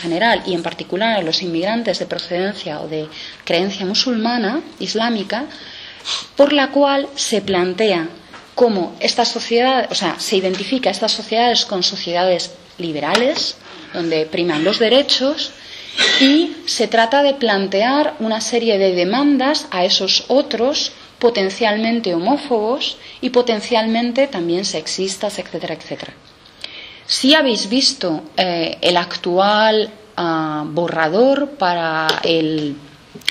general y en particular a los inmigrantes de procedencia o de creencia musulmana, islámica, por la cual se plantea cómo esta sociedad, o sea, se identifica estas sociedades con sociedades liberales, donde priman los derechos, y se trata de plantear una serie de demandas a esos otros potencialmente homófobos y potencialmente también sexistas, etcétera, etcétera. Si habéis visto el actual borrador para el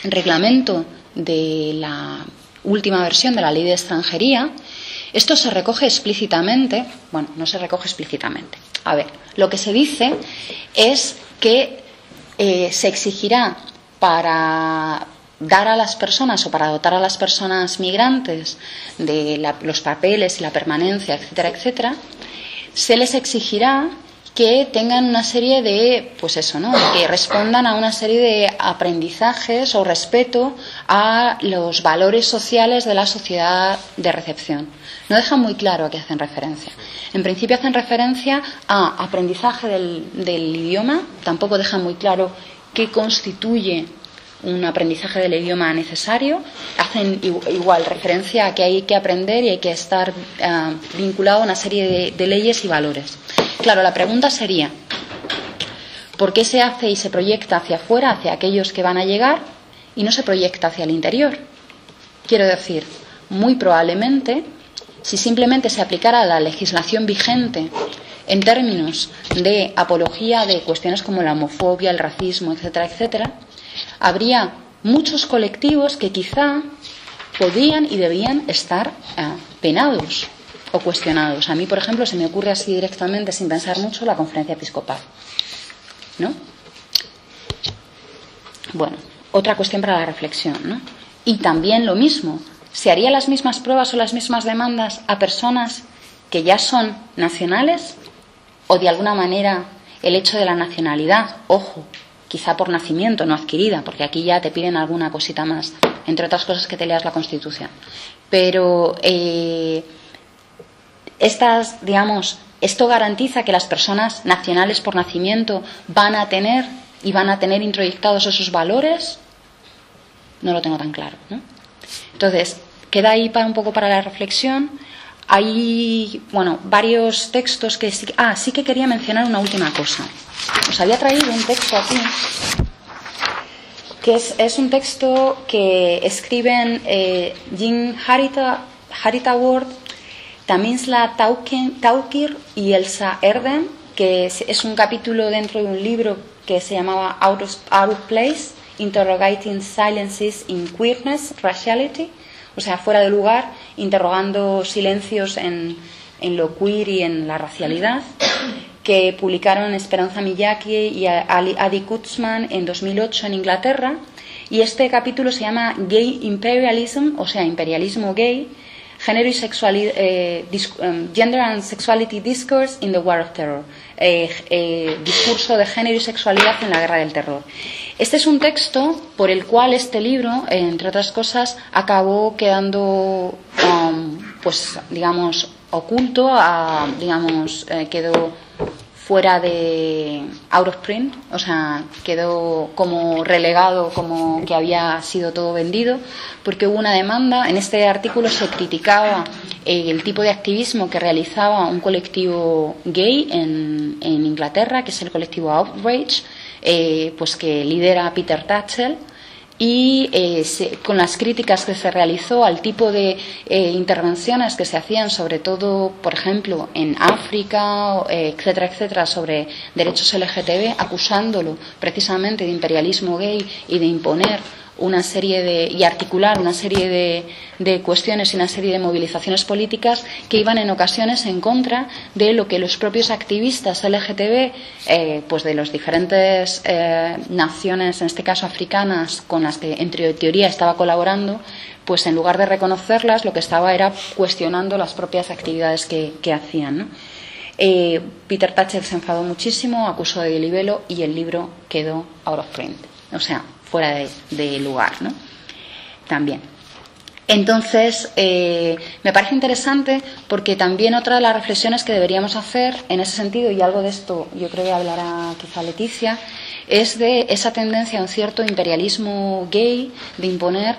reglamento de la última versión de la Ley de Extranjería, esto se recoge explícitamente, bueno, no se recoge explícitamente. A ver, lo que se dice es que se exigirá para dar a las personas o para dotar a las personas migrantes de los papeles y la permanencia, etcétera, etcétera, se les exigirá que tengan una serie de, pues eso, ¿no?, que respondan a una serie de aprendizajes o respeto a los valores sociales de la sociedad de recepción. No dejan muy claro a qué hacen referencia. En principio hacen referencia a aprendizaje del idioma, tampoco dejan muy claro qué constituye un aprendizaje del idioma necesario. Hacen igual referencia a que hay que aprender y hay que estar vinculado a una serie de leyes y valores. Claro, la pregunta sería, ¿por qué se hace y se proyecta hacia afuera, hacia aquellos que van a llegar, y no se proyecta hacia el interior? Quiero decir, muy probablemente, si simplemente se aplicara la legislación vigente en términos de apología de cuestiones como la homofobia, el racismo, etcétera, etcétera, habría muchos colectivos que quizá podían y debían estar penados o cuestionados. A mí, por ejemplo, se me ocurre así directamente, sin pensar mucho, la Conferencia Episcopal, ¿no? Bueno, otra cuestión para la reflexión, ¿no? Y también lo mismo, ¿se harían las mismas pruebas o las mismas demandas a personas que ya son nacionales? ¿O de alguna manera el hecho de la nacionalidad, ojo, quizá por nacimiento, no adquirida, porque aquí ya te piden alguna cosita más, entre otras cosas que te leas la Constitución? Pero esto garantiza que las personas nacionales por nacimiento van a tener introyectados esos valores. No lo tengo tan claro, ¿no? Entonces, queda ahí un poco para la reflexión. Hay, varios textos que sí que quería mencionar una última cosa. Os había traído un texto aquí, que es un texto que escriben Jean Haritaward, Tamisla Taukir y Elsa Erdem, que es un capítulo dentro de un libro que se llamaba Out of Place, Interrogating Silences in Queerness, Raciality, o sea, fuera de lugar, interrogando silencios en lo queer y en la racialidad, que publicaron Esperanza Miyake y Adi Kutzman en 2008 en Inglaterra. Y este capítulo se llama Gay Imperialism, o sea, imperialismo gay, Género y sexualidad, Gender and Sexuality Discourse in the War of Terror, discurso de género y sexualidad en la guerra del terror. Este es un texto por el cual este libro, entre otras cosas, acabó quedando, oculto, quedó fuera de out of print, o sea, quedó como relegado, como que había sido todo vendido, porque hubo una demanda. En este artículo se criticaba el tipo de activismo que realizaba un colectivo gay en Inglaterra, que es el colectivo Outrage, que lidera Peter Tatchell, y con las críticas que se realizó al tipo de intervenciones que se hacían, sobre todo, por ejemplo, en África, etcétera, etcétera, sobre derechos LGTB, acusándolo precisamente de imperialismo gay y de imponer una serie y articular una serie de cuestiones y una serie de movilizaciones políticas que iban en ocasiones en contra de lo que los propios activistas LGTB, de las diferentes naciones, en este caso africanas, con las que en teoría estaba colaborando, pues en lugar de reconocerlas, lo que estaba era cuestionando las propias actividades que hacían, ¿no? Peter Tatchell se enfadó muchísimo, acusó de libelo y el libro quedó out of print, o sea, fuera de lugar, ¿no? También. Entonces, me parece interesante porque también otra de las reflexiones que deberíamos hacer en ese sentido, y algo de esto yo creo que hablará quizá Leticia, es de esa tendencia a un cierto imperialismo gay de imponer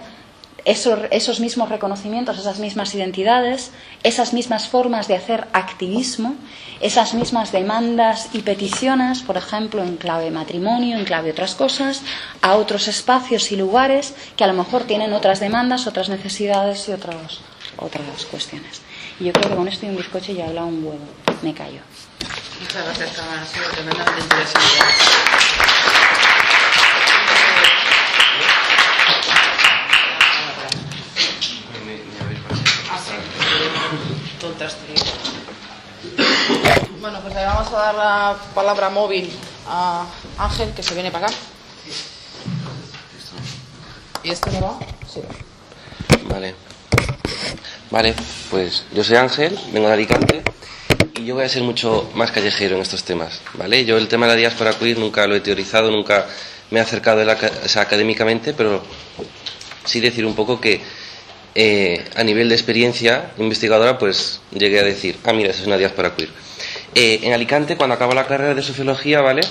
esos mismos reconocimientos, esas mismas identidades, esas mismas formas de hacer activismo, esas mismas demandas y peticiones, por ejemplo, en clave matrimonio, en clave otras cosas, a otros espacios y lugares que a lo mejor tienen otras demandas, otras necesidades y otras cuestiones. Y yo creo que con esto y un bizcocho ya he hablado un huevo. Me callo. Muchas gracias, Tamara. Ha sido tremendamente interesante. Bueno, pues le vamos a dar la palabra móvil a Ángel, que se viene para acá. ¿Y esto no va? Sí. Vale, pues yo soy Ángel, vengo de Alicante y yo voy a ser mucho más callejero en estos temas, ¿vale? Yo el tema de la diáspora queer nunca lo he teorizado, nunca me he acercado académicamente, pero sí decir un poco que a nivel de experiencia investigadora, pues llegué a decir, mira, esa es una diáspora queer. En Alicante, cuando acabo la carrera de sociología, ¿vale?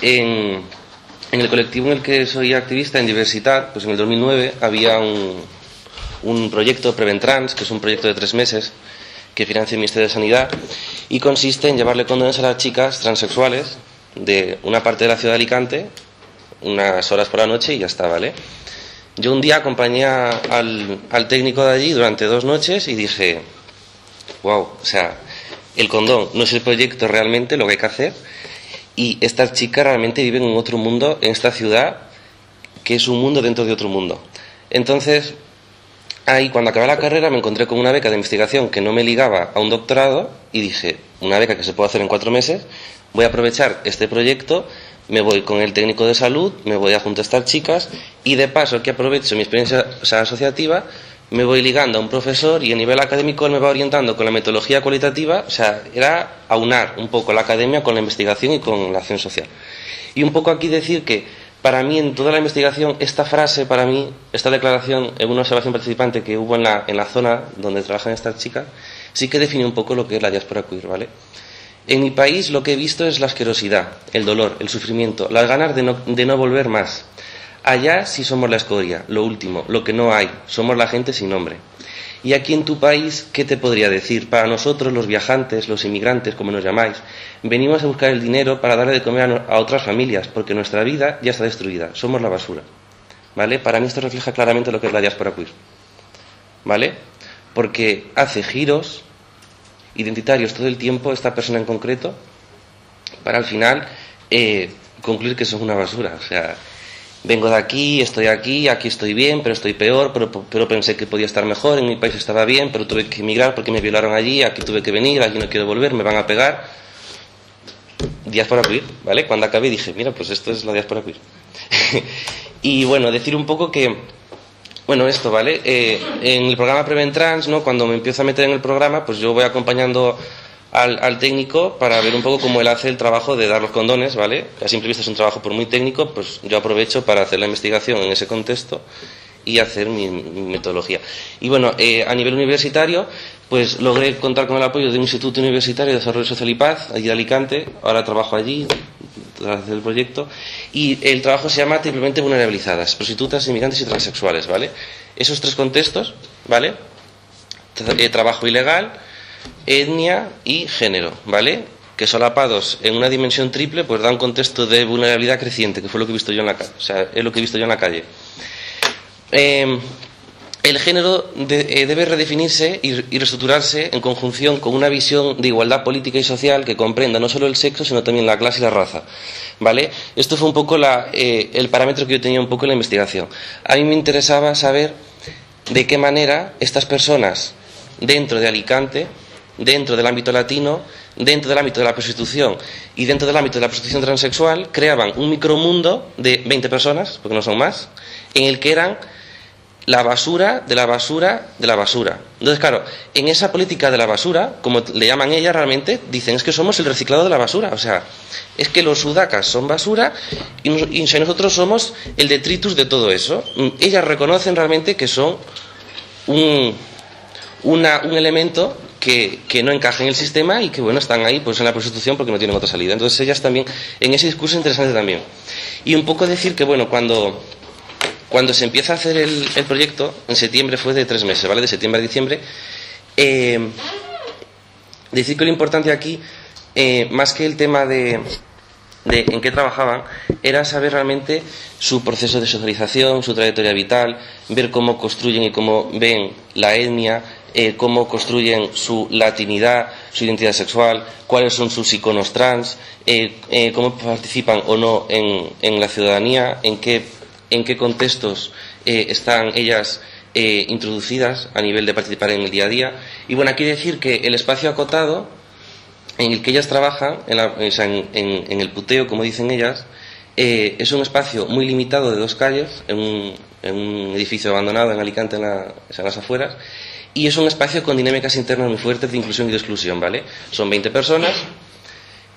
En el colectivo en el que soy activista, en Diversidad, pues en el 2009 había un proyecto Preventrans, que es un proyecto de 3 meses que financia el Ministerio de Sanidad y consiste en llevarle condones a las chicas transexuales de una parte de la ciudad de Alicante unas horas por la noche y ya está, ¿vale? Yo un día acompañé al técnico de allí durante 2 noches y dije, wow, o sea, el condón no es el proyecto realmente lo que hay que hacer y estas chicas realmente viven en otro mundo en esta ciudad que es un mundo dentro de otro mundo. Entonces, ahí cuando acabé la carrera me encontré con una beca de investigación que no me ligaba a un doctorado y dije, una beca que se puede hacer en 4 meses, voy a aprovechar este proyecto, me voy con el técnico de salud, me voy a junto a estas chicas y de paso que aprovecho mi experiencia asociativa, me voy ligando a un profesor y a nivel académico él me va orientando con la metodología cualitativa, o sea, era aunar un poco la academia con la investigación y con la acción social. Y un poco aquí decir que para mí en toda la investigación, esta frase para mí, esta declaración en una observación participante que hubo en la zona donde trabajan estas chicas, sí que define un poco lo que es la diáspora queer, ¿vale? En mi país lo que he visto es la asquerosidad, el dolor, el sufrimiento, las ganas de no volver más. Allá sí somos la escoria, lo último, lo que no hay, somos la gente sin nombre. Y aquí en tu país, ¿qué te podría decir? Para nosotros, los viajantes, los inmigrantes, como nos llamáis, venimos a buscar el dinero para darle de comer a otras familias, porque nuestra vida ya está destruida, somos la basura. ¿Vale? Para mí esto refleja claramente lo que es la diáspora queer. ¿Vale? Porque hace giros identitarios todo el tiempo, esta persona en concreto, para al final concluir que son una basura. O sea, vengo de aquí estoy bien, pero estoy peor, pero pensé que podía estar mejor, en mi país estaba bien, pero tuve que emigrar porque me violaron allí, aquí tuve que venir, aquí no quiero volver, me van a pegar. Diáspora queer, ¿vale? Cuando acabé dije, mira, pues esto es la diáspora queer. Y bueno, decir un poco que, bueno, esto, ¿vale? En el programa Preventrans, ¿no? Cuando me empiezo a meter en el programa, pues yo voy acompañando al técnico para ver un poco cómo él hace el trabajo de dar los condones, ¿vale? A simple vista es un trabajo por muy técnico, pues yo aprovecho para hacer la investigación en ese contexto y hacer mi metodología. Y bueno, a nivel universitario, pues logré contar con el apoyo de un Instituto Universitario de Desarrollo Social y Paz, allí de Alicante, ahora trabajo allí, tras hacer el proyecto, y el trabajo se llama Triplemente Vulnerabilizadas, prostitutas, inmigrantes y transexuales, ¿vale? Esos 3 contextos, ¿vale? Trabajo ilegal, etnia y género, ¿vale? Que solapados en una dimensión triple, pues da un contexto de vulnerabilidad creciente, que fue lo que he visto yo en la calle, o sea, es lo que he visto yo en la calle. El género debe redefinirse y reestructurarse en conjunción con una visión de igualdad política y social que comprenda no solo el sexo, sino también la clase y la raza, ¿vale? Esto fue un poco el parámetro que yo tenía un poco en la investigación. A mí me interesaba saber de qué manera estas personas dentro de Alicante, dentro del ámbito latino, dentro del ámbito de la prostitución y dentro del ámbito de la prostitución transexual, creaban un micromundo de 20 personas, porque no son más, en el que eran la basura de la basura de la basura. Entonces, claro, en esa política de la basura, como le llaman ellas realmente, dicen, es que somos el reciclado de la basura. O sea, es que los sudacas son basura y nosotros somos el detritus de todo eso. Ellas reconocen realmente que son un elemento que no encaja en el sistema y que, bueno, están ahí pues en la prostitución porque no tienen otra salida. Entonces ellas también, en ese discurso es interesante también. Y un poco decir que, bueno, cuando se empieza a hacer el proyecto, en septiembre fue de 3 meses, ¿vale? De septiembre a diciembre. Decir que lo importante aquí, más que el tema de en qué trabajaban, era saber realmente su proceso de socialización, su trayectoria vital, ver cómo construyen y cómo ven la etnia, cómo construyen su latinidad, su identidad sexual, cuáles son sus iconos trans, cómo participan o no en la ciudadanía, en qué contextos están ellas introducidas a nivel de participar en el día a día. Y bueno, aquí decir que el espacio acotado en el que ellas trabajan, en el puteo, como dicen ellas, es un espacio muy limitado de 2 calles, en un edificio abandonado en Alicante, en las afueras, y es un espacio con dinámicas internas muy fuertes de inclusión y de exclusión, ¿vale? Son 20 personas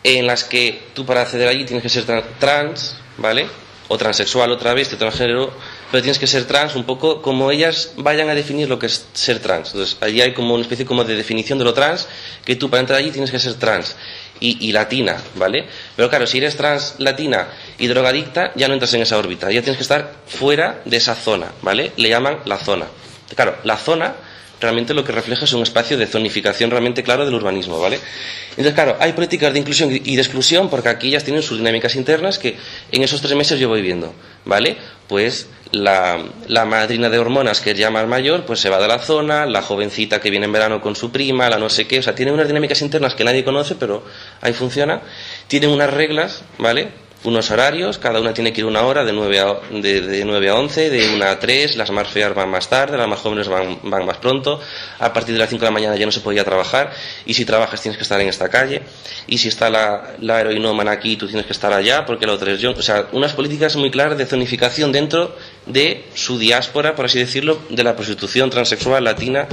en las que tú, para acceder allí, tienes que ser trans, ¿vale? O transexual, otra vez, de transgénero, pero tienes que ser trans un poco como ellas vayan a definir lo que es ser trans. Entonces, allí hay como una especie como de definición de lo trans, que tú para entrar allí tienes que ser trans y latina, ¿vale? Pero claro, si eres trans, latina y drogadicta, ya no entras en esa órbita, ya tienes que estar fuera de esa zona, ¿vale? Le llaman la zona. Claro, la zona realmente lo que refleja es un espacio de zonificación realmente claro del urbanismo, ¿vale? Entonces, claro, hay políticas de inclusión y de exclusión porque aquí ellas tienen sus dinámicas internas que en esos 3 meses yo voy viendo, ¿vale? Pues la madrina de hormonas, que es ya más mayor, pues se va de la zona, la jovencita que viene en verano con su prima, la no sé qué, o sea, tienen unas dinámicas internas que nadie conoce, pero ahí funciona. Tienen unas reglas, ¿vale? Unos horarios, cada una tiene que ir 1 hora, de 9 a 11, de 1 a 3, las más feas van más tarde, las más jóvenes van más pronto, a partir de las 5 de la mañana ya no se podía trabajar, y si trabajas tienes que estar en esta calle, y si está la heroinómana aquí, tú tienes que estar allá, porque la otra es yo. O sea, unas políticas muy claras de zonificación dentro de su diáspora, por así decirlo, de la prostitución transexual, latina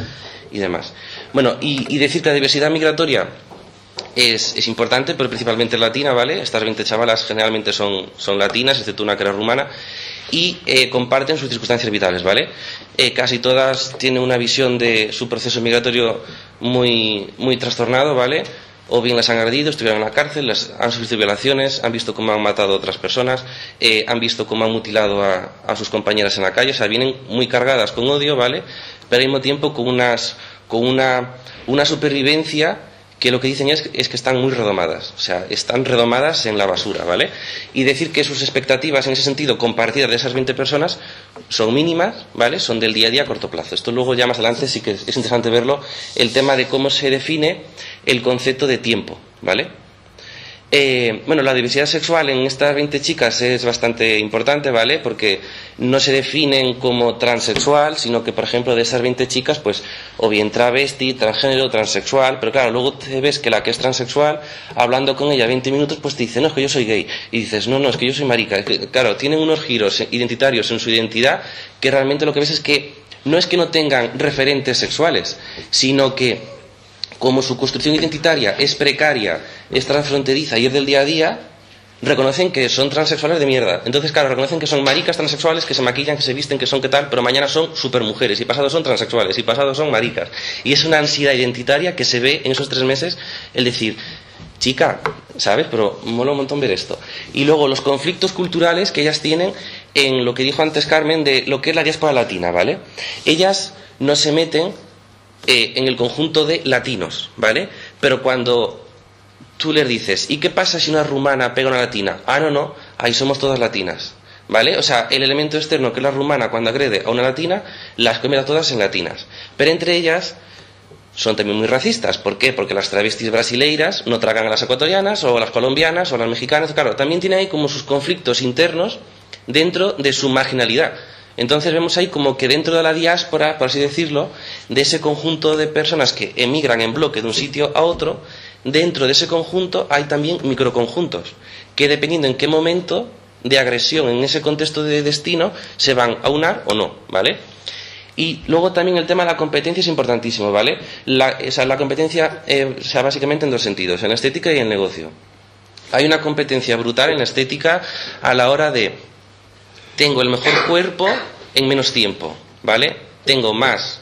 y demás. Bueno, y decir que la diversidad migratoria es importante, pero principalmente latina, ¿vale? Estas 20 chavalas generalmente son latinas, excepto una que era rumana, y comparten sus circunstancias vitales, ¿vale? Casi todas tienen una visión de su proceso migratorio muy trastornado, ¿vale? O bien las han agredido, estuvieron en la cárcel, han sufrido violaciones, han visto cómo han matado a otras personas, han visto cómo han mutilado a sus compañeras en la calle, o sea, vienen muy cargadas con odio, ¿vale? Pero al mismo tiempo con una supervivencia que lo que dicen es que están muy redomadas, o sea, están redomadas en la basura, ¿vale? Y decir que sus expectativas en ese sentido compartidas de esas 20 personas son mínimas, ¿vale? Son del día a día a corto plazo. Esto luego ya más adelante sí que es interesante verlo, el tema de cómo se define el concepto de tiempo, ¿vale? Bueno, la diversidad sexual en estas 20 chicas es bastante importante, ¿vale? Porque no se definen como transexual, sino que, por ejemplo, de esas 20 chicas, pues, o bien travesti, transgénero, transexual, pero claro, luego te ves que la que es transexual, hablando con ella 20 minutos, pues te dice, no, es que yo soy gay. Y dices, no, es que yo soy marica. Es que, claro, tienen unos giros identitarios en su identidad que realmente lo que ves es que no es que no tengan referentes sexuales, sino que como su construcción identitaria es precaria, es transfronteriza y es del día a día, reconocen que son transexuales de mierda. Entonces, claro, reconocen que son maricas transexuales, que se maquillan, que se visten, que son qué tal, pero mañana son supermujeres, y pasado son transexuales, y pasado son maricas. Y es una ansiedad identitaria que se ve en esos 3 meses, el decir, chica, ¿sabes? Pero mola un montón ver esto. Y luego los conflictos culturales que ellas tienen en lo que dijo antes Carmen de lo que es la diáspora latina, ¿vale? Ellas no se meten en el conjunto de latinos, ¿vale? Pero cuando tú les dices, ¿y qué pasa si una rumana pega a una latina? Ah, no, ahí somos todas latinas, ¿vale? O sea, el elemento externo que es la rumana cuando agrede a una latina, las convierte a todas en latinas. Pero entre ellas son también muy racistas. ¿Por qué? Porque las travestis brasileiras no tragan a las ecuatorianas, o a las colombianas, o a las mexicanas. Claro, también tiene ahí como sus conflictos internos dentro de su marginalidad. Entonces vemos ahí como que dentro de la diáspora, por así decirlo, de ese conjunto de personas que emigran en bloque de un sitio a otro, dentro de ese conjunto hay también microconjuntos, que dependiendo en qué momento de agresión en ese contexto de destino se van a unar o no, ¿vale? Y luego también el tema de la competencia es importantísimo, ¿vale? La competencia, básicamente en 2 sentidos, en la estética y en el negocio. Hay una competencia brutal en la estética a la hora de tengo el mejor cuerpo en menos tiempo, ¿vale? Tengo más